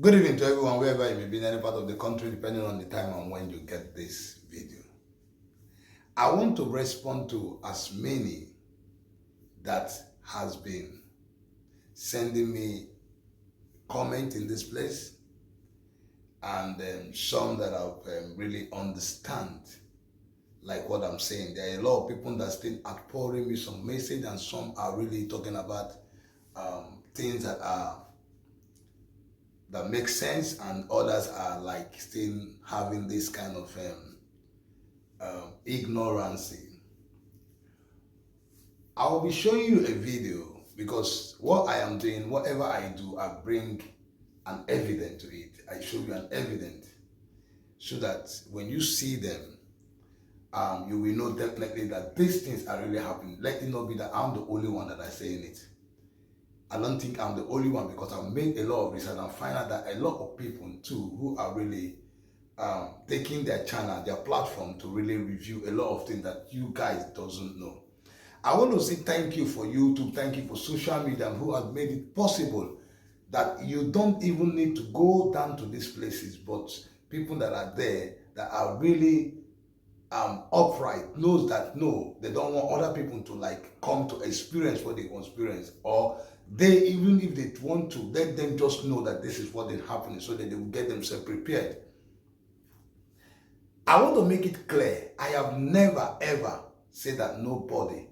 Good evening to everyone, wherever you may be in any part of the country, depending on the time and when you get this video. I want to respond to as many that has been sending me comment in this place, and some that have really understand like what I'm saying. There are a lot of people that still are pouring me some message, and some are really talking about things that make sense, and others are like still having this kind of ignorance. I will be showing you a video because what I am doing, whatever I do, I bring an evidence to it. I show you an evidence so that when you see them, you will know definitely that these things are really happening. Let it not be that I'm the only one that is saying it. I don't think I'm the only one, because I've made a lot of research and find out that a lot of people too who are really taking their channel, their platform to really review a lot of things that you guys doesn't know. I want to say thank you for YouTube, thank you for social media who have made it possible that you don't even need to go down to these places, but people that are there that are really upright knows that no, they don't want other people to like come to experience what they experience, or they, even if they want to, let them just know that this is what is happening so that they will get themselves prepared. I want to make it clear, I have never ever said that nobody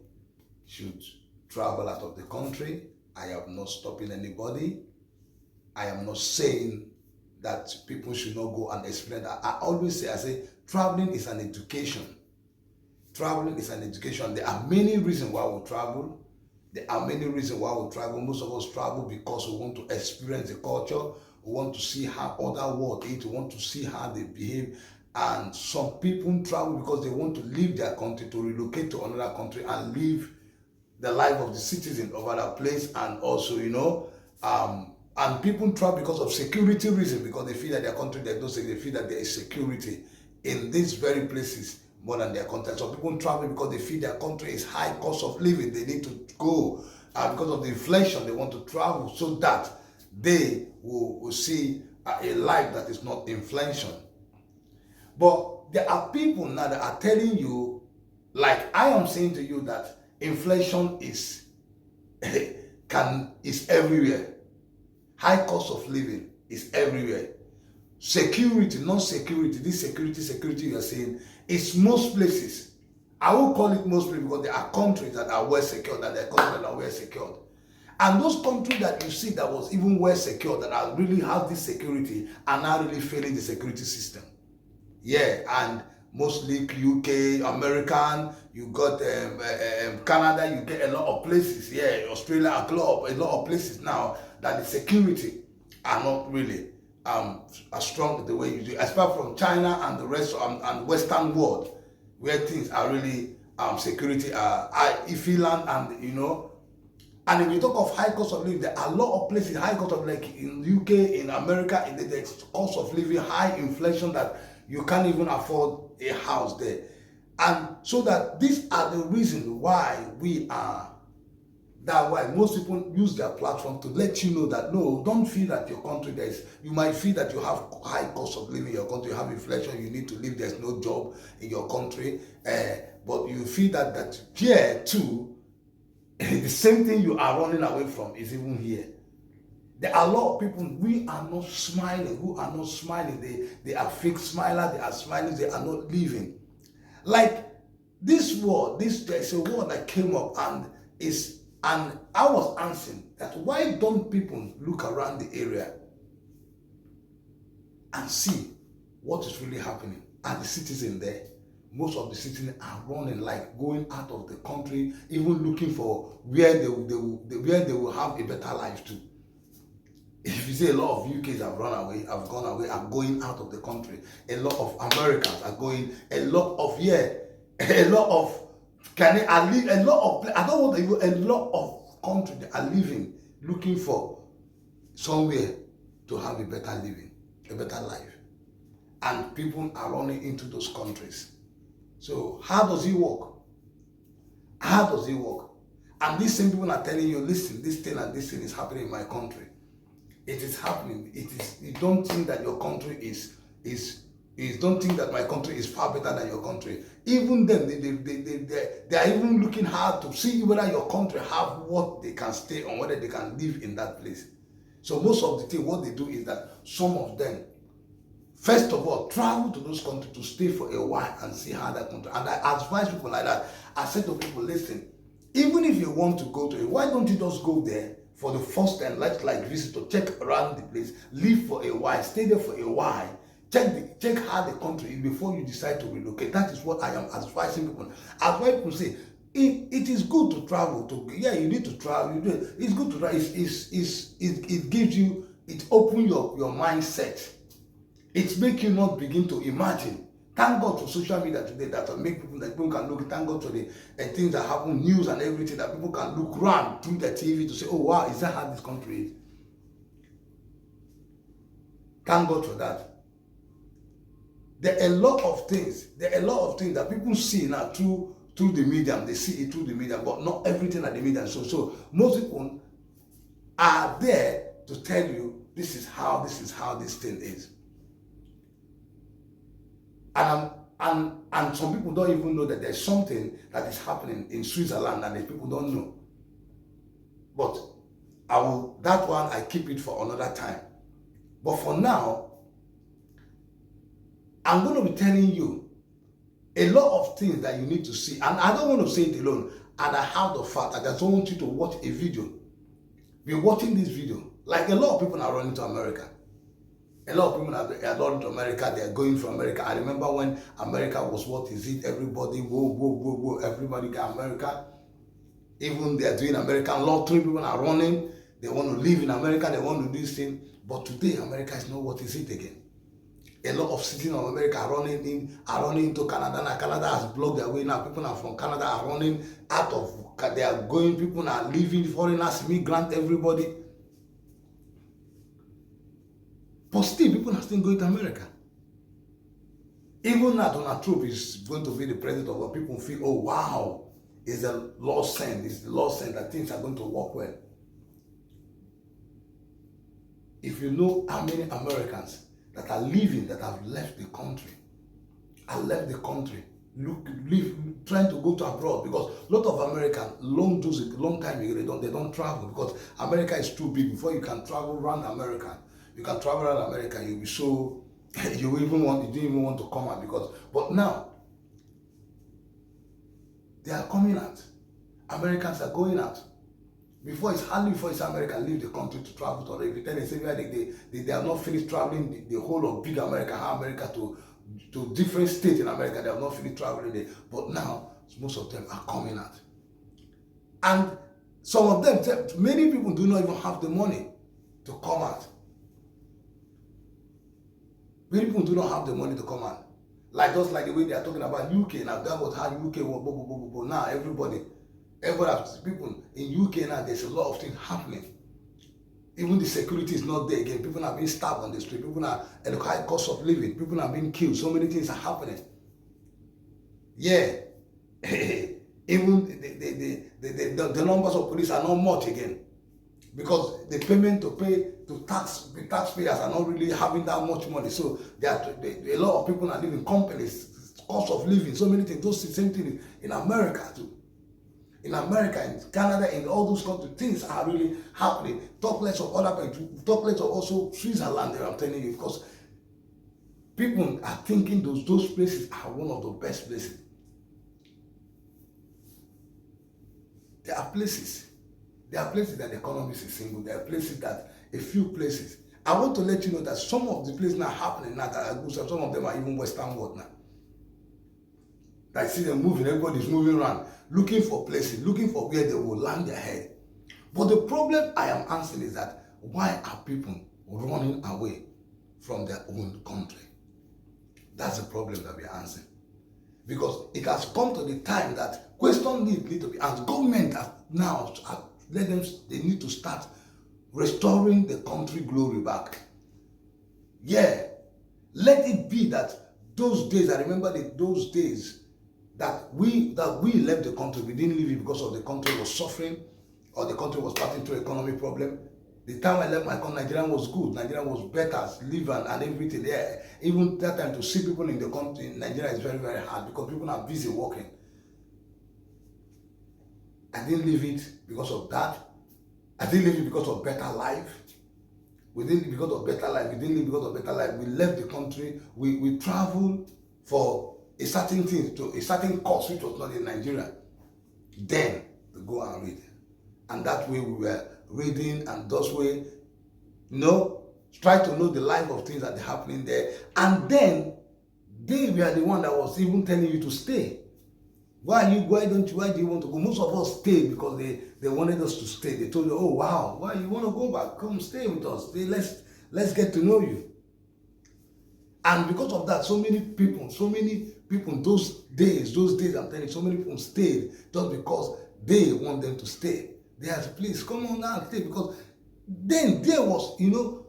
should travel out of the country. I am not stopping anybody. I am not saying that people should not go and experience that. I always say, I say, traveling is an education. Traveling is an education. There are many reasons why we travel. There are many reasons why we travel. Most of us travel because we want to experience the culture. We want to see how other world is. We want to see how they behave. And some people travel because they want to leave their country, to relocate to another country and live the life of the citizen of other place. And also, and people travel because of security reasons, because they feel that their country, they feel that there is security in these very places more than their country. So people travel because they feel their country is high cost of living. They need to go because of the inflation. They want to travel so that they will see a life that is not inflation. But there are people now that are telling you, like I am saying to you, that inflation is everywhere. High cost of living is everywhere. Security, non-security, this security you are saying, is most places. I won't call it most places because there are countries that are well secured, and there are countries that are well secured. And those countries that you see that was even well secured, that are really have this security, are now really failing the security system. Yeah, and mostly UK, American, you got Canada, you get a lot of places, yeah, Australia, a lot of places now that the security are not really as strong the way you do, apart from China and the rest and Western world, where things are really security Finland, and and if you talk of high cost of living, there are a lot of places high cost of, like in UK, in America, in the cost of living, high inflation that you can't even afford a house there. And so that these are the reasons why why most people use their platform to let you know that no, don't feel that your country you might feel that you have high cost of living in your country, you have inflation, you need to live, there's no job in your country, but you feel that here too, the same thing you are running away from is even here. There are a lot of people, we are not smiling, who are not smiling. They are fake smilers, they are smiling, they are not living. Like this word, there's a word that came up, and I was answering that why don't people look around the area and see what is really happening? And the citizens there, most of the citizens are running, like going out of the country, even looking for where they will have a better life too. If you see, a lot of UKs have run away, have gone away, are going out of the country. A lot of Americans are going. A lot of countries that are living, looking for somewhere to have a better living, a better life, and people are running into those countries. So how does it work? How does it work? And these same people are telling you, listen, this thing and this thing is happening in my country. It is happening. It is. You don't think that your country is don't think that my country is far better than your country. Even then, they are even looking hard to see whether your country have what they can stay on, whether they can live in that place. So most of the thing, what they do is that some of them, first of all, travel to those countries to stay for a while and see how that country. And I advise people like that. I say to people, listen, even if you want to go to it, why don't you just go there for the first time, like visit to check around the place, live for a while, stay there for a while. Check how the country is before you decide to relocate. That is what I am advising people. As why people say, it is good to travel. You need to travel. It's good to travel. It gives you, it opens your mindset. It makes you not begin to imagine. Thank God for social media today that make people that people can look. Thank God for the things that happen, news and everything that people can look around through the TV to say, oh wow, is that how this country is? Thank God for that. There are a lot of things that people see now through the media. They see it through the media, but not everything at the media. So most people are there to tell you this is how this thing is. And some people don't even know that there's something that is happening in Switzerland and the people don't know. But that one I keep it for another time. But for now, I'm going to be telling you a lot of things that you need to see. And I don't want to say it alone. And I have the fact, I just want you to watch a video. Be watching this video. Like a lot of people are running to America. A lot of people are running to America. They are going from America. I remember when America was, what is it? Everybody, whoa. Everybody got America. Even they are doing American lottery. People are running. They want to live in America. They want to do this thing. But today, America is not what is it again. A lot of citizens of America are running into Canada. Now Canada has blocked their way. Now people are from Canada are running out of. They are going. People are leaving. Foreigners, immigrants, everybody. But still, people are still going to America. Even now, Donald Trump is going to be the president of what people feel. Oh wow, it's the Lord sent. It's the Lord sent that things are going to work well. If you know how many Americans that are living, that have left the country, trying to go to abroad, because a lot of Americans, long time ago, they don't travel because America is too big. Before you can travel around America, you'll be so, you didn't even want to come out but now, they are coming out. Americans are going out. Before it's America leave the country to travel to every time they say they are not finished traveling the whole of big America to different states in America. They have not finished traveling there. But now most of them are coming out. And some of them, many people do not even have the money to come out. Many people do not have the money to come out. Just like the way they are talking about UK now. That was how UK was. Now everybody people in UK now, there's a lot of things happening. Even the security is not there again. People are being stabbed on the street. People are at a high cost of living. People are being killed. So many things are happening. Yeah. Even the numbers of police are not much again. Because the payment to pay to the taxpayers are not really having that much money. So a lot of people are living companies, cost of living, so many things. Those same things in America too. In America, in Canada, in all those countries, things are really happening. Talk less of other countries, talk less of also Switzerland, I'm telling you, because people are thinking those places are one of the best places. There are places that the economy is single. There are places that, a few places. I want to let you know that some of the places now happening now that are good, some of them are even Western world now. I see them moving, everybody's moving around, looking for places, looking for where they will land their head. But the problem I am answering is that why are people running away from their own country? That's the problem that we are answering. Because it has come to the time that questions need to be asked. Government now, they need to start restoring the country glory back. Yeah, let it be that those days, I remember those days, that we left the country. We didn't leave it because of the country was suffering or the country was passing through economic problem. The time I left my country, Nigeria was good. Nigeria was better, living and everything. Yeah. Even that time to see people in the country, in Nigeria is very, very hard because people are busy working. I didn't leave it because of that. I didn't leave it because of better life. We didn't leave because of better life. We didn't leave because of better life. We left the country. We traveled for a certain thing, to a certain course which was not in Nigeria. Then to go and read. And that way we were reading, and thus way, try to know the life of things that are happening there. And then they were the one that was even telling you to stay. Why do you want to go? Most of us stayed because they wanted us to stay. They told you, oh wow, why you want to go back? Come stay with us. Let's get to know you. And because of that, so many people those days, I'm telling you, so many people stayed just because they want them to stay. They had, please come on now, stay, because then there was, your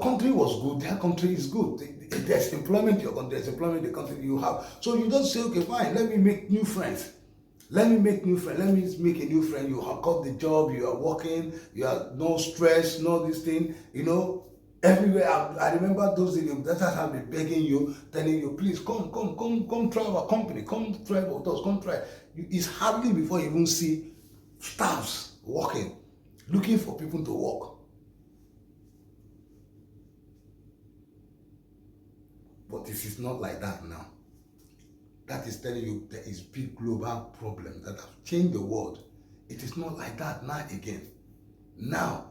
country was good, their country is good. There's employment in your country, there's employment in the country you have. So you just say, okay, fine, let me make new friends. Let me make a new friend. You have got the job, you are working, you have no stress, no this thing, everywhere. I remember those days, that's how I've been begging you, telling you, please come try our company, come try with us, come try. It's hardly before you even see staffs working, looking for people to work. But this is not like that now. That is telling you there is big global problems that have changed the world. It is not like that now again. Now,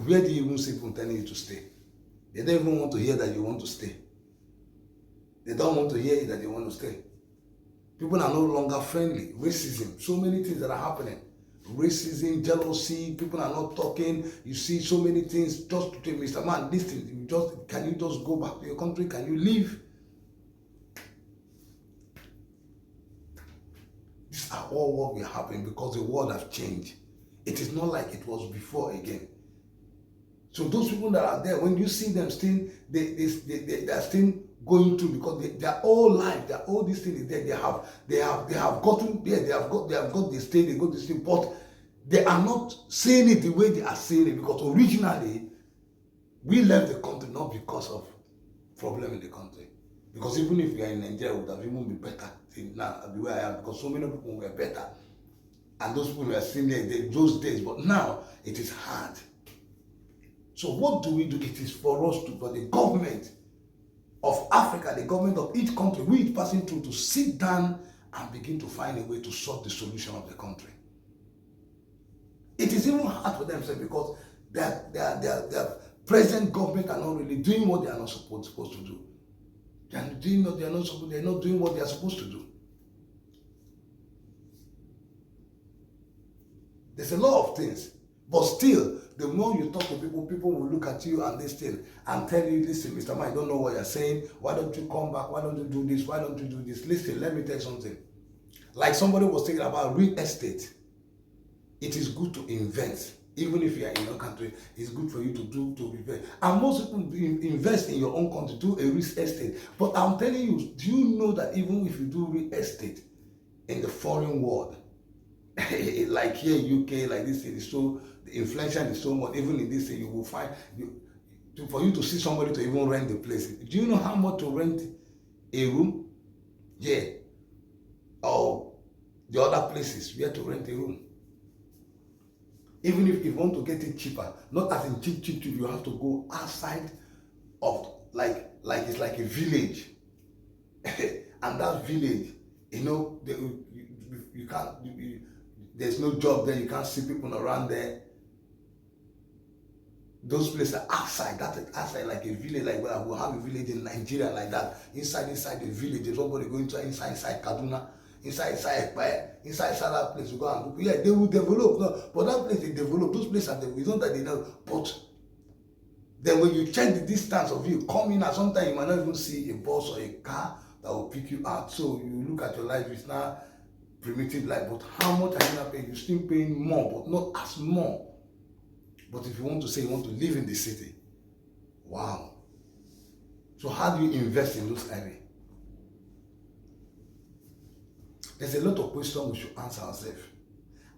where do you even see people telling you to stay? They don't even want to hear that you want to stay. They don't want to hear that you want to stay. People are no longer friendly. Racism, so many things that are happening. Racism, jealousy, people are not talking. You see so many things. Just to tell Mr. Man, listen, can you just go back to your country? Can you leave? These are all what will happen because the world has changed. It is not like it was before again. So those people that are there, when you see them still, they are still going through, because their whole life, their all this thing is there. They have gotten there. They have got this thing. They got this thing, but they are not saying it the way they are saying it, because originally we left the country not because of problem in the country. Because even if we are in Nigeria, it would have even been better now the way I am, because so many people were better, and those people were still there in those days. But now it is hard. So what do we do? It is for us for the government of Africa, the government of each country, we each passing through, to sit down and begin to find a way to solve the solution of the country. It is even hard for them, because their present government are not really doing what they are not supposed to do. They are not doing what they are supposed to do. There's a lot of things, but still, the more you talk to people, people will look at you and listen and tell you, listen, Mr. Man, I don't know what you're saying. Why don't you come back? Why don't you do this? Why don't you do this? Listen, let me tell you something. Like somebody was thinking about real estate. It is good to invest. Even if you are in your country, it's good for you to invest. And most people invest in your own country, do a real estate. But I'm telling you, do you know that even if you do real estate in the foreign world, like here in UK, like this, it is so, the inflation is so much. Even in this thing, you will find for you to see somebody to even rent the place. Do you know how much to rent a room? Yeah. Or the other places where to rent a room. Even if you want to get it cheaper, not as in cheap, you have to go outside of like it's like a village, and that village, you can't. There's no job there. You can't see people around there. Those places are outside. That's outside, like a village, like where we'll have a village in Nigeria like that. Inside the village, there's somebody going to inside Kaduna, inside that place. You go and look. Yeah, they will develop. No, but that place they develop. Those places are we don't that they know. But then when you check the distance of you coming out, sometimes you might not even see a bus or a car that will pick you out. So you look at your life. It's not primitive life, but how much are you not paying? You're still paying more, but not as more. But if you want to say you want to live in the city, wow. So how do you invest in those areas? There's a lot of questions we should answer ourselves.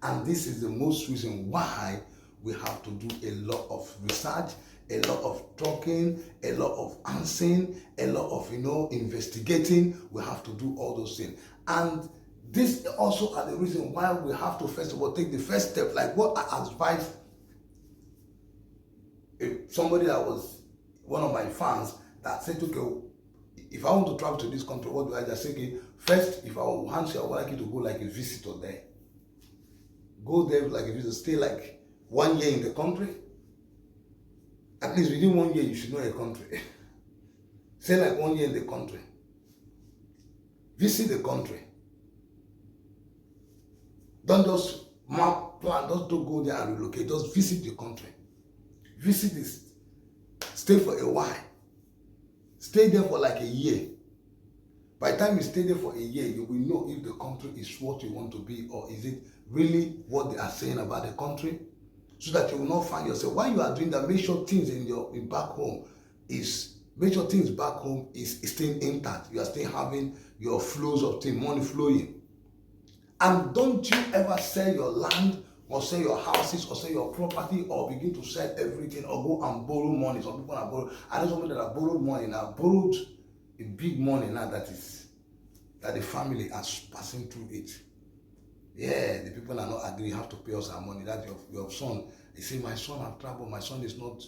And this is the most reason why we have to do a lot of research, a lot of talking, a lot of answering, a lot of investigating. We have to do all those things. And this also are the reason why we have to first of all take the first step. Like what I advise somebody that was one of my fans that said, okay, if I want to travel to this country, what do I just say? Okay, first, if I want you, I would like you to go like a visitor there. Go there like a visitor, stay like 1 year in the country. At least within 1 year, you should know a country. Stay like 1 year in the country. Visit the country. Don't just map plan, just don't go there and relocate. Just visit the country. Visit this. Stay for a while. Stay there for like a year. By the time you stay there for a year, you will know if the country is what you want to be, or is it really what they are saying about the country, so that you will not find yourself. While you are doing that, make sure things in back home is staying intact. You are still having your flows of things, money flowing. And don't you ever sell your land or sell your houses or sell your property or begin to sell everything or go and borrow money. Some people have borrowed. I know somebody that have borrowed money now, borrowed a big money now that the family is passing through it. Yeah, the people are not agreeing, you have to pay us our money. That your son, you see, my son have trouble, my son is not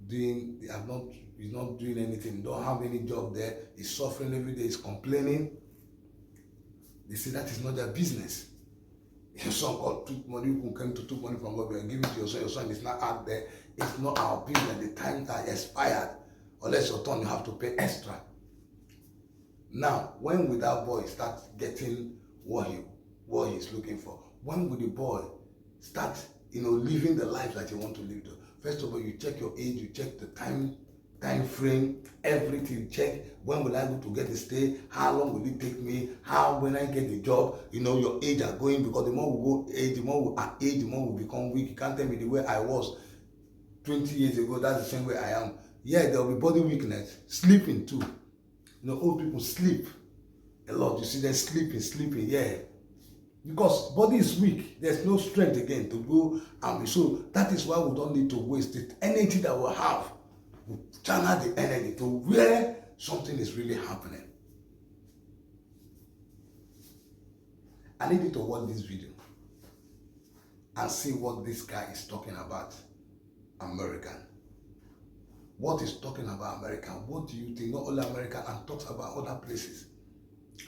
doing, he's not doing anything, don't have any job there, he's suffering every day, he's complaining. They say that is not their business. Your son took money, you came to took money from God, we are giving to your son is not out there, it's not our business, the times are expired. Unless your turn, you have to pay extra. Now, when will that boy start getting what he's looking for? When will the boy start, living the life that you want to live? First of all, you check your age, you check the time frame, everything. Check when will I go to get a stay, how long will it take me, when I get the job, your age are going, because the more we go age, the more we age, the more we become weak. You can't tell me the way I was 20 years ago, that's the same way I am. Yeah, there will be body weakness, sleeping too. Old people sleep a lot. You see them sleeping, yeah. Because body is weak. There's no strength again to go and be. So that is why we don't need to waste the energy that we have. We channel the energy to where something is really happening. I need you to watch this video and see what this guy is talking about American. What is talking about America? What do you think? Not only America, and talks about other places.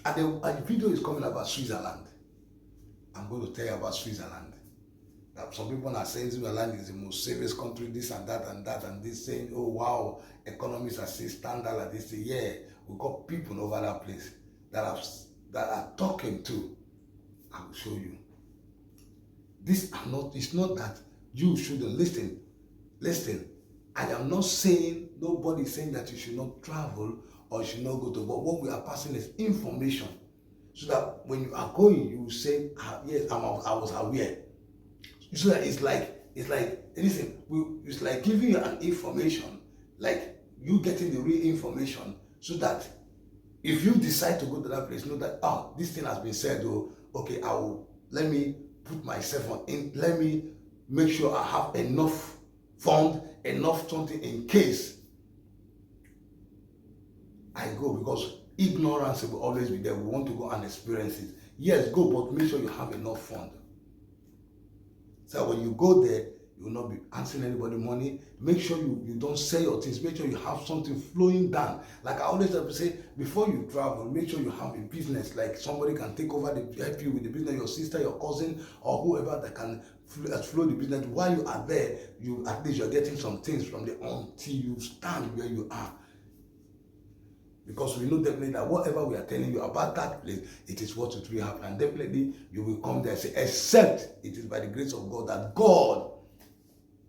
And the video is coming about Switzerland. I'm going to tell you about Switzerland. Some people are saying Switzerland is the most safest country, this and that and that, and this saying, oh wow, economies are still standard like this. Yeah, we got people over that place that are talking to. I will show you. It's not that you shouldn't listen. Listen. I am not saying, nobody is saying that you should not travel or you should not go to, but what we are passing is information. So that when you are going, you will say, yes, I was aware. So that it's like, listen, it's like giving you an information, like you getting the real information, so that if you decide to go to that place, know that, this thing has been said, okay, let me put myself on, let me make sure I have enough fund, enough something in case I go, because ignorance will always be there. We want to go and experience it. Yes, go, but make sure you have enough fund. So when you go there, you will not be answering anybody money. Make sure you don't sell your things. Make sure you have something flowing down. Like I always have to say, before you travel, make sure you have a business. Like somebody can take over, help you with the business, your sister, your cousin, or whoever that can flow the business. While you are there, at least you're getting some things from there until you stand where you are. Because we know definitely that whatever we are telling you about that place, it is what it will happen. And definitely you will come there and say, except it is by the grace of God that God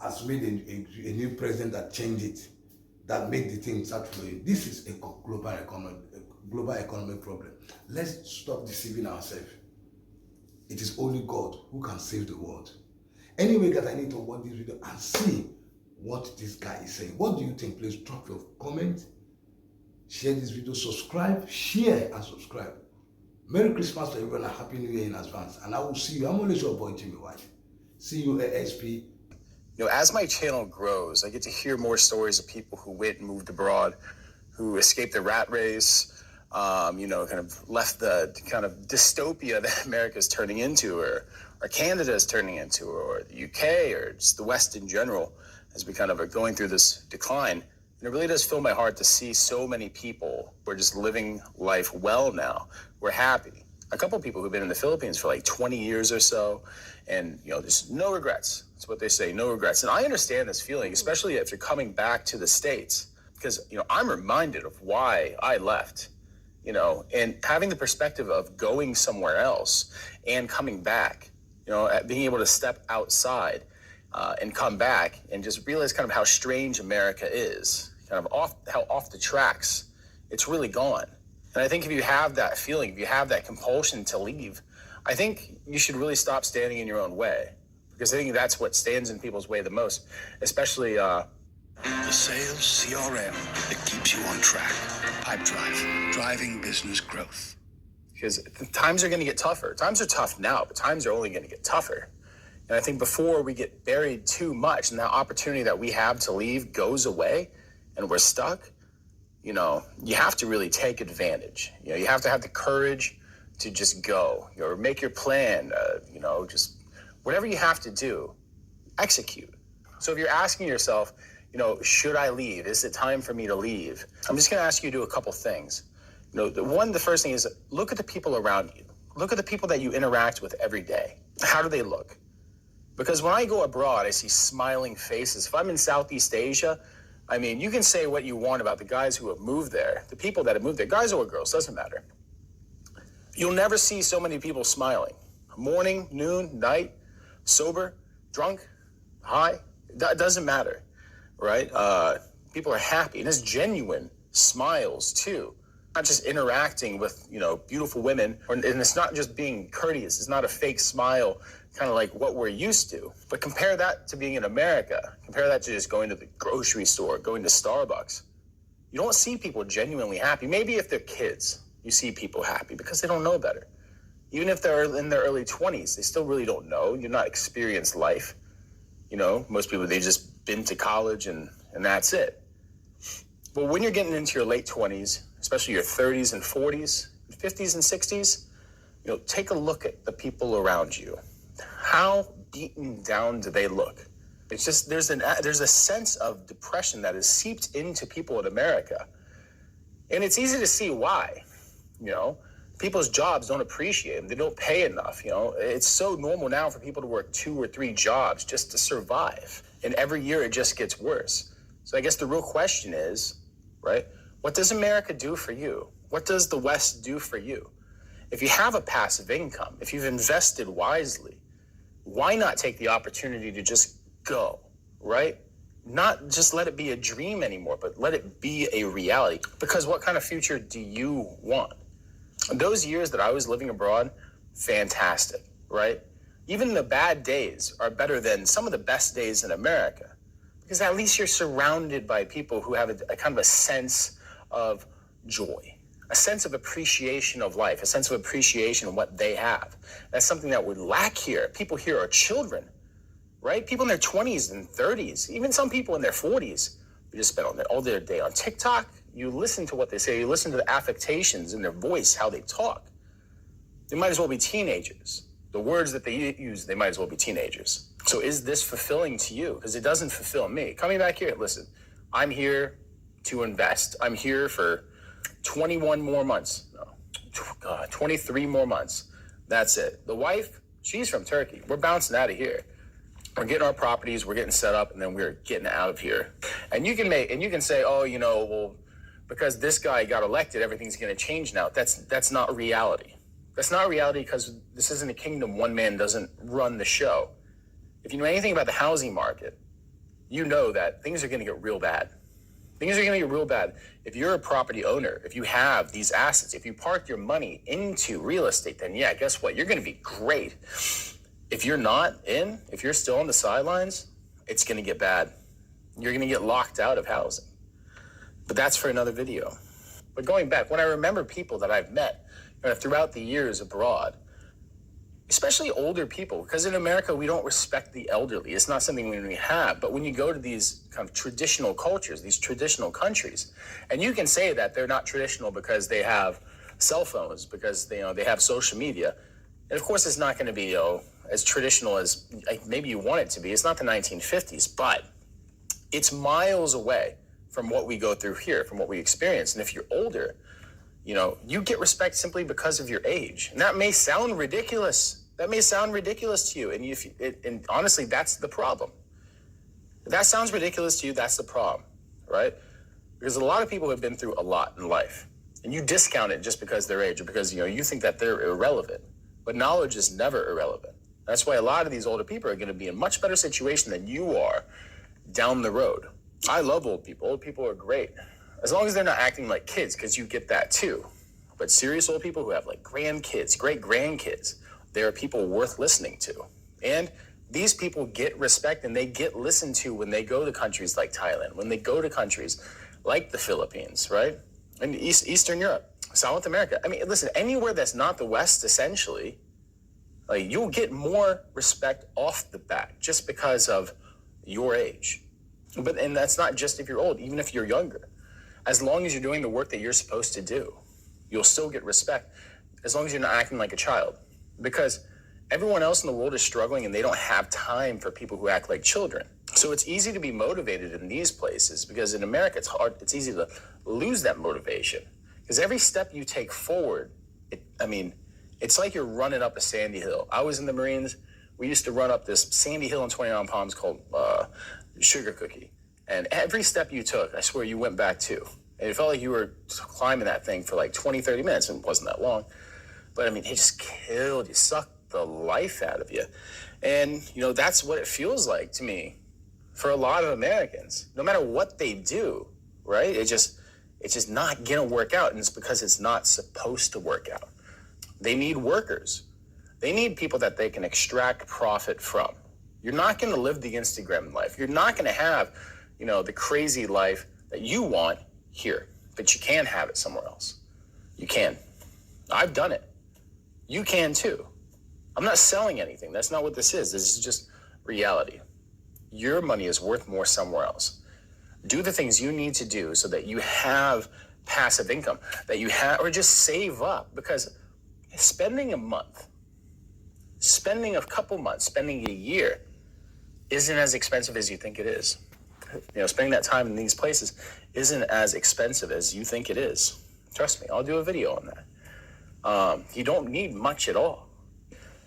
has made a new president that changed it, that made the thing start flowing. This is a global economic problem. Let's stop deceiving ourselves. It is only God who can save the world. Anyway, guys, I need to watch this video and see what this guy is saying. What do you think? Please drop your comment. Share this video, subscribe, share and subscribe. Merry Christmas to everyone and Happy New Year in advance. And I will see you. I'm always your boy, Jimmy White. See you at SP. As my channel grows, I get to hear more stories of people who went and moved abroad, who escaped the rat race, kind of left the kind of dystopia that America is turning into, or Canada is turning into, or the UK, or just the West in general, as we kind of are going through this decline. And it really does fill my heart to see so many people who are just living life well now. We're happy. A couple of people who've been in the Philippines for like 20 years or so, and there's no regrets. That's what they say, no regrets. And I understand this feeling, especially if you're coming back to the States, because I'm reminded of why I left, and having the perspective of going somewhere else and coming back, being able to step outside and come back and just realize kind of how strange America is, kind of off the tracks it's really gone. And I think if you have that feeling, if you have that compulsion to leave, I think you should really stop standing in your own way, because I think that's what stands in people's way the most, especially the sales CRM that keeps you on track. Pipedrive, driving business growth. Because times are going to get tougher. Times are tough now, but times are only going to get tougher. And I think before we get buried too much and that opportunity that we have to leave goes away and we're stuck, you have to really take advantage. You have to have the courage to just go, or make your plan, just whatever you have to do, execute. So if you're asking yourself, should I leave? Is it time for me to leave? I'm just going to ask you to do a couple things. The first thing is look at the people around you. Look at the people that you interact with every day. How do they look? Because when I go abroad, I see smiling faces. If I'm in Southeast Asia, you can say what you want about the guys who have moved there, the people that have moved there, guys or girls, doesn't matter. You'll never see so many people smiling. Morning, noon, night, sober, drunk, high, that doesn't matter, right? People are happy, and it's genuine smiles too. Not just interacting with, beautiful women, and it's not just being courteous. It's not a fake smile, kind of like what we're used to. But compare that to being in America. Compare that to just going to the grocery store, going to Starbucks. You don't see people genuinely happy. Maybe if they're kids, you see people happy because they don't know better. Even if they're in their early 20s, they still really don't know. You're not experienced life. Most people, they've just been to college and that's it. But when you're getting into your late 20s, especially your 30s and 40s, 50s and 60s, take a look at the people around you. How beaten down do they look? It's just, there's a sense of depression that has seeped into people in America. And it's easy to see why. People's jobs don't appreciate them. They don't pay enough. It's so normal now for people to work 2 or 3 jobs just to survive. And every year it just gets worse. So I guess the real question is, right? What does America do for you? What does the West do for you? If you have a passive income, if you've invested wisely, why not take the opportunity to just go, right? Not just let it be a dream anymore, but let it be a reality. Because what kind of future do you want? Those years that I was living abroad, fantastic, right? Even the bad days are better than some of the best days in America. Because at least you're surrounded by people who have a kind of a sense of joy, a sense of appreciation of life, a sense of appreciation of what they have. That's something that would lack here. People here are children, right? People in their 20s and 30s, even some people in their 40s, who just spend all their day on TikTok. You listen to what they say. You listen to the affectations in their voice, how they talk. They might as well be teenagers. The words that they use, they might as well be teenagers. So is this fulfilling to you? Because it doesn't fulfill me. Coming back here, listen, I'm here to invest. I'm here for 21 more months. No, 23 more months. That's it. The wife, she's from Turkey. We're bouncing out of here. We're getting our properties, we're getting set up, and then we're getting out of here. And you can say, oh, well, because this guy got elected, everything's going to change now. That's not reality. That's not reality, because this isn't a kingdom. One man doesn't run the show. If you know anything about the housing market, you know that things are going to get real bad. Things are going to get real bad. If you're a property owner, if you have these assets, if you park your money into real estate, then yeah, guess what? You're going to be great. If you're not in, if you're still on the sidelines, it's going to get bad. You're going to get locked out of housing. But that's for another video. But going back, when I remember people that I've met throughout the years abroad, especially older people, because in America, we don't respect the elderly. It's not something we have. But when you go to these kind of traditional cultures, these traditional countries, and you can say that they're not traditional because they have cell phones, because they have social media. And of course, it's not going to be as traditional as maybe you want it to be. It's not the 1950s, but it's miles away from what we go through here, from what we experience. And if you're older, you get respect simply because of your age. And that may sound ridiculous. That may sound ridiculous to you. And honestly, that's the problem. If that sounds ridiculous to you, that's the problem, right? Because a lot of people have been through a lot in life. And you discount it just because their age, or because, you think that they're irrelevant. But knowledge is never irrelevant. That's why a lot of these older people are going to be in a much better situation than you are down the road. I love old people. Old people are great. As long as they're not acting like kids, because you get that too. But serious old people who have like grandkids, great-grandkids, they are people worth listening to. And these people get respect and they get listened to when they go to countries like Thailand, when they go to countries like the Philippines, right? And Eastern Europe, South America. I mean, listen, anywhere that's not the West, essentially, like you'll get more respect off the bat just because of your age. And that's not just if you're old, even if you're younger. As long as you're doing the work that you're supposed to do, you'll still get respect, as long as you're not acting like a child. Because everyone else in the world is struggling and they don't have time for people who act like children. So it's easy to be motivated in these places, because in America it's easy to lose that motivation. Because every step you take forward, it's like you're running up a sandy hill. I was in the Marines. We used to run up this sandy hill in 29 Palms called Sugar Cookie. And every step you took, I swear you went back too. And it felt like you were climbing that thing for like 20, 30 minutes, and it wasn't that long. But it just killed you, sucked the life out of you. And, that's what it feels like to me for a lot of Americans. No matter what they do, right? It's just not going to work out. And it's because it's not supposed to work out. They need workers. They need people that they can extract profit from. You're not going to live the Instagram life. You're not going to have, the crazy life that you want here, but you can have it somewhere else. You can. I've done it. You can too. I'm not selling anything. That's not what this is. This is just reality. Your money is worth more somewhere else. Do the things you need to do so that you have passive income, that you have, or just save up, because spending a month, spending a couple months, spending a year isn't as expensive as you think it is. Spending that time in these places isn't as expensive as you think it is. Trust me, I'll do a video on that. You don't need much at all.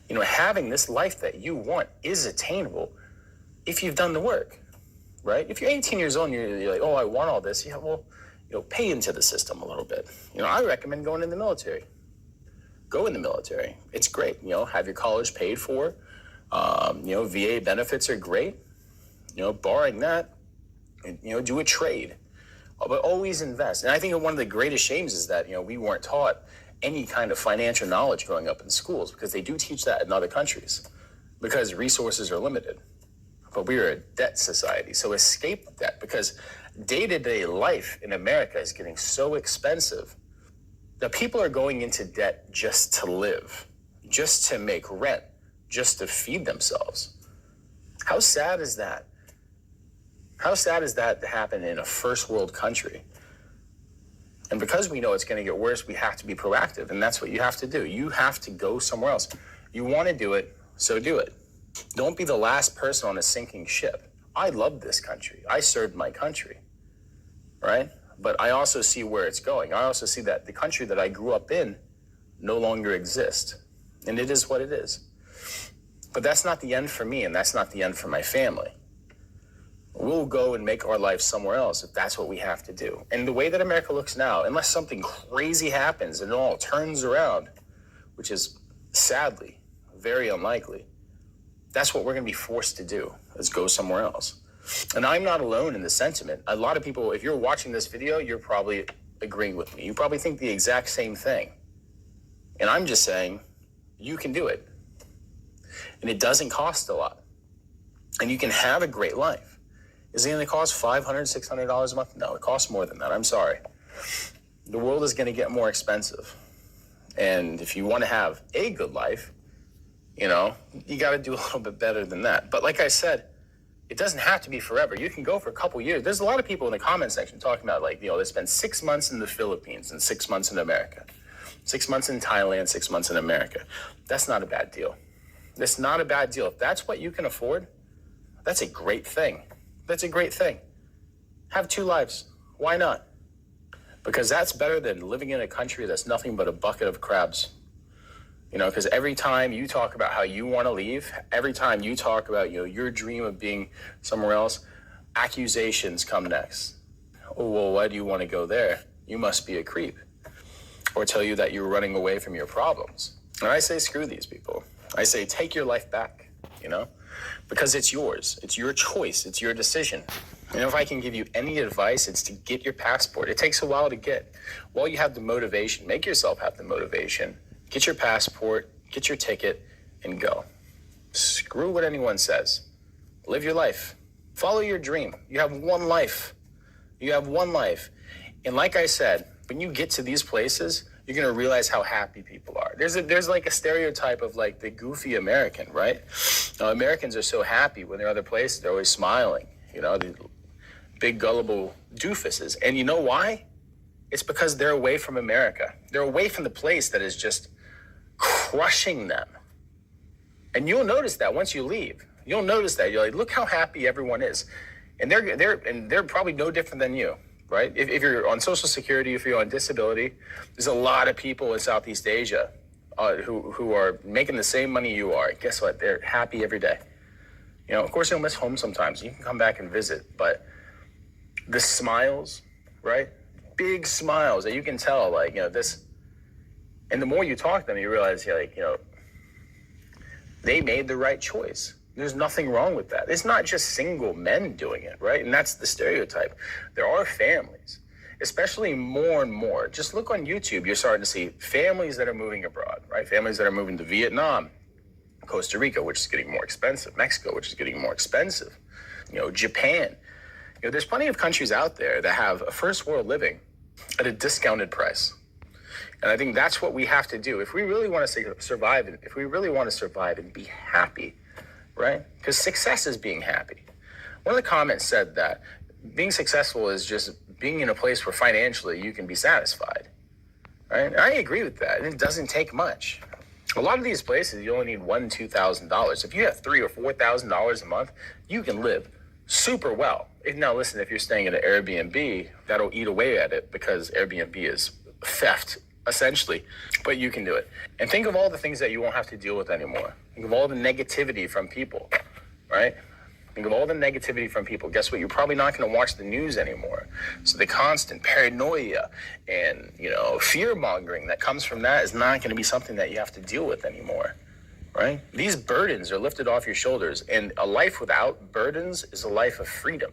Having this life that you want is attainable if you've done the work, right? If you're 18 years old and you're like, oh, I want all this. Yeah, well, pay into the system a little bit. I recommend going in the military. Go in the military. It's great. Have your college paid for. VA benefits are great. Barring that, do a trade. But always invest. And I think one of the greatest shames is that, we weren't taught any kind of financial knowledge growing up in schools, because they do teach that in other countries, because resources are limited. But we are a debt society. So escape debt, because day-to-day life in America is getting so expensive that people are going into debt just to live, just to make rent, just to feed themselves. How sad is that? How sad is that to happen in a first world country? And because we know it's going to get worse, we have to be proactive. And that's what you have to do. You have to go somewhere else. You want to do it, so do it. Don't be the last person on a sinking ship. I love this country. I served my country, right? But I also see where it's going. I also see that the country that I grew up in no longer exists. And it is what it is. But that's not the end for me, and that's not the end for my family. We'll go and make our life somewhere else if that's what we have to do. And the way that America looks now, unless something crazy happens and it all turns around, which is sadly very unlikely, that's what we're going to be forced to do, is go somewhere else. And I'm not alone in the sentiment. A lot of people, if you're watching this video, you're probably agreeing with me. You probably think the exact same thing. And I'm just saying, you can do it. And it doesn't cost a lot. And you can have a great life. Is it going to cost $500, $600 a month? No, it costs more than that. I'm sorry. The world is going to get more expensive. And if you want to have a good life, You know, you got to do a little bit better than that. But like I said, it doesn't have to be forever. You can go for a couple years. There's a lot of people in the comment section talking about, like, you know, they spend 6 months in the Philippines and 6 months in America, 6 months in Thailand, 6 months in America. That's not a bad deal. That's not a bad deal. If that's what you can afford, that's a great thing. That's a great thing. Have 2 lives. Why not? Because that's better than living in a country that's nothing but a bucket of crabs. You know, because every time you talk about how you want to leave, every time you talk about, you know, your dream of being somewhere else, accusations come next. Oh, well, why do you want to go there? You must be a creep. Or tell you that you're running away from your problems. And I say, screw these people. I say, take your life back, you know, because it's yours. It's your choice. It's your decision. And if I can give you any advice, it's to get your passport. It takes a while to get. While you have the motivation, make yourself have the motivation. Get your passport, get your ticket, and go. Screw what anyone says. Live your life. Follow your dream. You have one life. You have one life. And like I said, when you get to these places, you're going to realize how happy people are. There's like a stereotype of like the goofy American, right? Americans are so happy when they're other places. They're always smiling, you know, the big gullible doofuses. And you know why? It's because they're away from America. They're away from the place that is just crushing them. And you'll notice that once you leave. You'll notice that. You're like, look how happy everyone is. And they're probably no different than you, right? If you're on Social Security, if you're on disability, there's a lot of people in Southeast Asia who are making the same money you are. Guess what? They're happy every day. You know, of course, they'll miss home sometimes. You can come back and visit, but the smiles, right? Big smiles that you can tell, like, you know, this. And the more you talk to them, you realize, like, you know, they made the right choice. There's nothing wrong with that. It's not just single men doing it, right? And that's the stereotype. There are families, especially more and more. Just look on YouTube. You're starting to see families that are moving abroad, right? Families that are moving to Vietnam, Costa Rica, which is getting more expensive, Mexico, which is getting more expensive, you know, Japan. You know, there's plenty of countries out there that have a first world living at a discounted price. And I think that's what we have to do. If we really want to survive, if we really want to survive and be happy, right? Because success is being happy. One of the comments said that being successful is just being in a place where financially you can be satisfied, right? And I agree with that. It doesn't take much. A lot of these places, you only need $1,000, $2,000. If you have $3,000 or $4,000 a month, you can live super well. Now, listen, if you're staying at an Airbnb, that'll eat away at it because Airbnb is theft, essentially, but you can do it. And think of all the things that you won't have to deal with anymore. Think of all the negativity from people, right? Think of all the negativity from people. Guess what? You're probably not going to watch the news anymore. So the constant paranoia and, you know, fear-mongering that comes from that is not going to be something that you have to deal with anymore, right? These burdens are lifted off your shoulders, and a life without burdens is a life of freedom.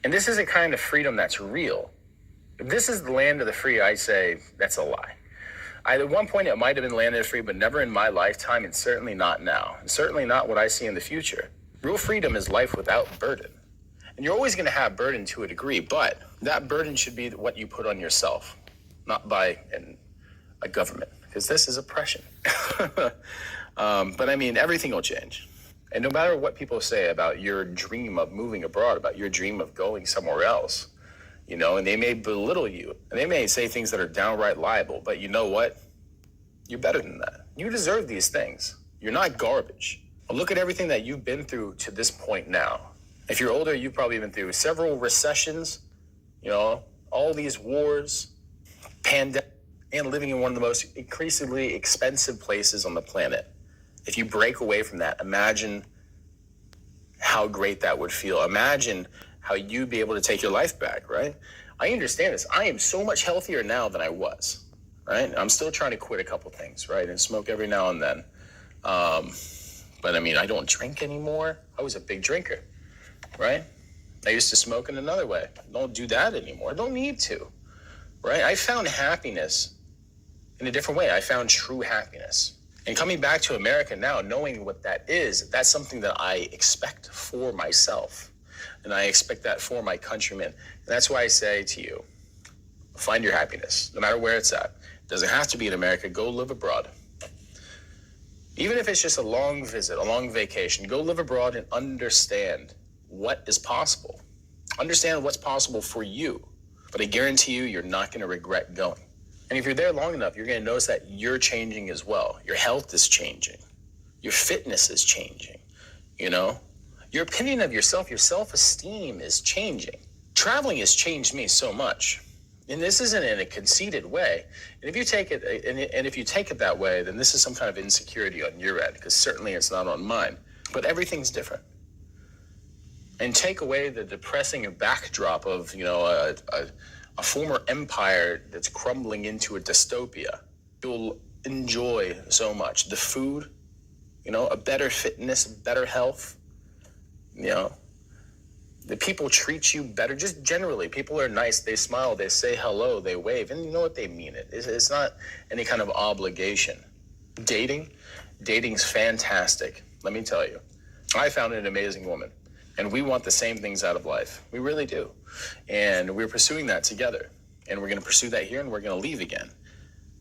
And this is a kind of freedom that's real. If this is the land of the free, I say that's a lie. At one point, it might have been land of the free, but never in my lifetime, and certainly not now, and certainly not what I see in the future. Real freedom is life without burden. And you're always going to have burden to a degree, but that burden should be what you put on yourself, not by a government, because this is oppression. But I mean, everything will change. And no matter what people say about your dream of moving abroad, about your dream of going somewhere else, you know, and they may belittle you, and they may say things that are downright liable, but you know what? You're better than that. You deserve these things. You're not garbage. Look at everything that you've been through to this point now. If you're older, you've probably been through several recessions, you know, all these wars, pandemic, and living in one of the most increasingly expensive places on the planet. If you break away from that, imagine how great that would feel. Imagine how you'd be able to take your life back, right? I understand this. I am so much healthier now than I was, right? I'm still trying to quit a couple things, right? And smoke every now and then. But I mean, I don't drink anymore. I was a big drinker, right? I used to smoke in another way. Don't do that anymore. Don't need to, right? I found happiness in a different way. I found true happiness. And coming back to America now, knowing what that is, that's something that I expect for myself. And I expect that for my countrymen. And that's why I say to you, find your happiness, no matter where it's at. It doesn't have to be in America. Go live abroad. Even if it's just a long visit, a long vacation, go live abroad and understand what is possible. Understand what's possible for you. But I guarantee you, you're not going to regret going. And if you're there long enough, you're going to notice that you're changing as well. Your health is changing. Your fitness is changing. You know, your opinion of yourself, your self-esteem is changing. Traveling has changed me so much. And this isn't in a conceited way. And if you take it, and if you take it that way, then this is some kind of insecurity on your end, because certainly it's not on mine. But everything's different. And take away the depressing backdrop of, you know, a former empire that's crumbling into a dystopia. You'll enjoy so much. The food, you know, a better fitness, better health, you know. The people treat you better, just generally. People are nice, they smile, they say hello, they wave, and you know what, they mean it. It's not any kind of obligation. Dating's fantastic, let me tell you. I found an amazing woman, and we want the same things out of life. We really do. And we're pursuing that together. And we're gonna pursue that here, and we're gonna leave again.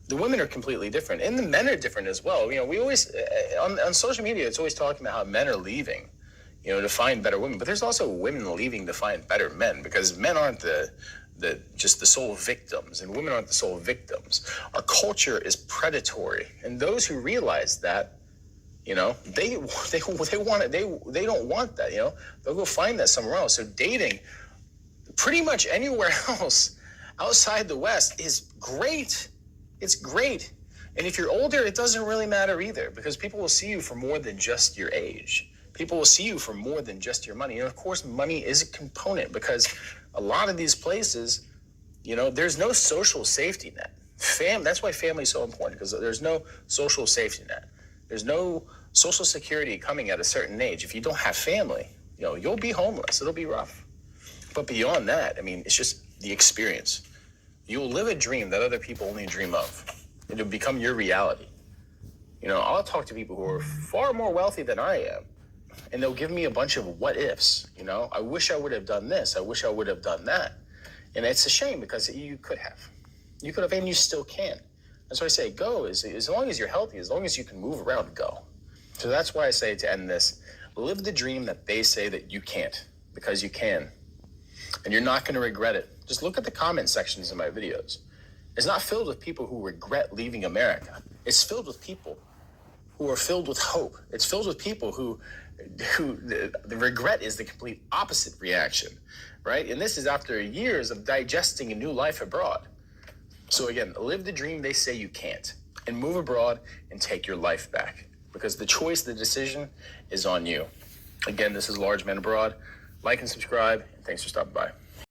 The women are completely different, and the men are different as well. You know, we always, on social media, it's always talking about how men are leaving, you know, to find better women. But there's also women leaving to find better men, because men aren't just the sole victims, and women aren't the sole victims. Our culture is predatory, and those who realize that, you know, they want it. They don't want that. You know, they'll go find that somewhere else. So dating, pretty much anywhere else outside the West, is great. It's great. And if you're older, it doesn't really matter either, because people will see you for more than just your age. People will see you for more than just your money. And of course, money is a component, because a lot of these places, you know, there's no social safety net. That's why family is so important, because there's no social safety net. There's no social security coming at a certain age. If you don't have family, you know, you'll be homeless. It'll be rough. But beyond that, I mean, it's just the experience. You'll live a dream that other people only dream of. It'll become your reality. You know, I'll talk to people who are far more wealthy than I am, and they'll give me a bunch of what ifs. You know, I wish I would have done this. I wish I would have done that. And it's a shame, because you could have. You could have, and you still can. That's why I say go. As long as you're healthy, as long as you can move around, go. So that's why I say, to end this, live the dream that they say that you can't, because you can. And you're not going to regret it. Just look at the comment sections of my videos. It's not filled with people who regret leaving America. It's filled with people who are filled with hope. It's filled with people who the regret is the complete opposite reaction, right? And this is after years of digesting a new life abroad. So again, live the dream they say you can't, and move abroad and take your life back, because the choice, the decision is on you. Again, this is Large Men Abroad. Like and subscribe, and thanks for stopping by.